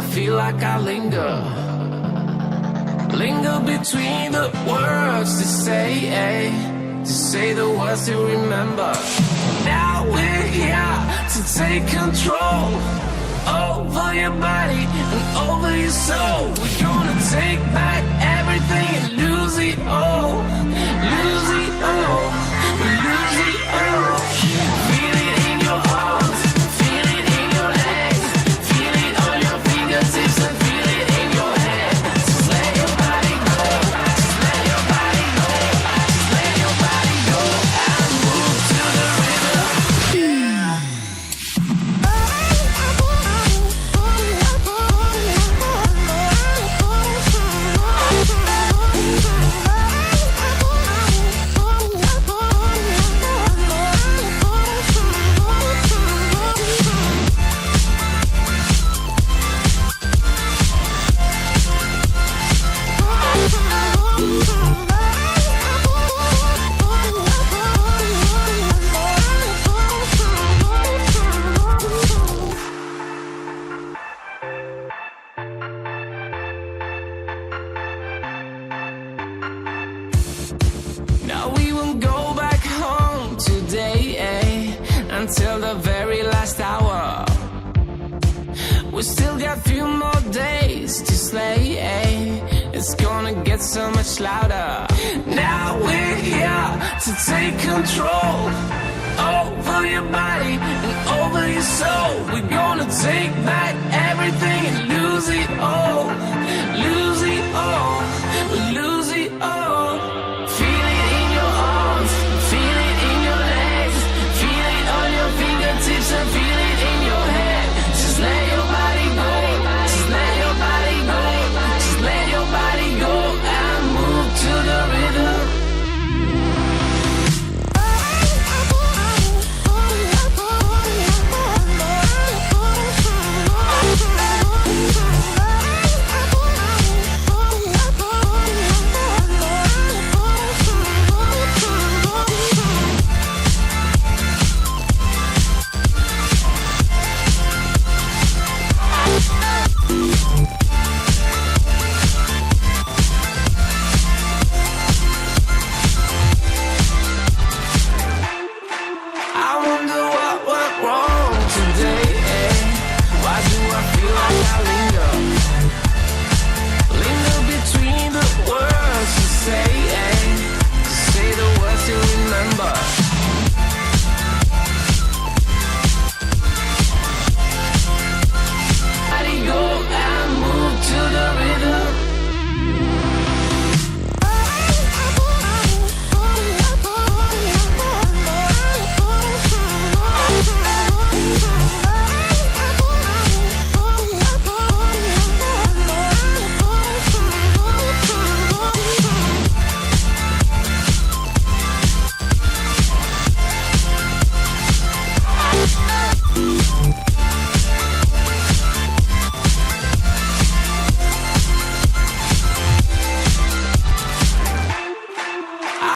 I feel like I linger between the words to say the words to remember. Now we're here to take control over your body and over your soul. We're gonna take back everything and lose it all, lose it all, lose it all. Feel it in your arms, feel it in your legs, feel it on your fingertips and feel it in your head. Just let your body go, just let your body go, just let your body go and move to the rhythm. Now we won't go back home today, until the very last hour. We still got a few more days to slay, it's gonna get so much louder. Now we're here to take control over your body and over your soul. We're gonna take back everything and lose it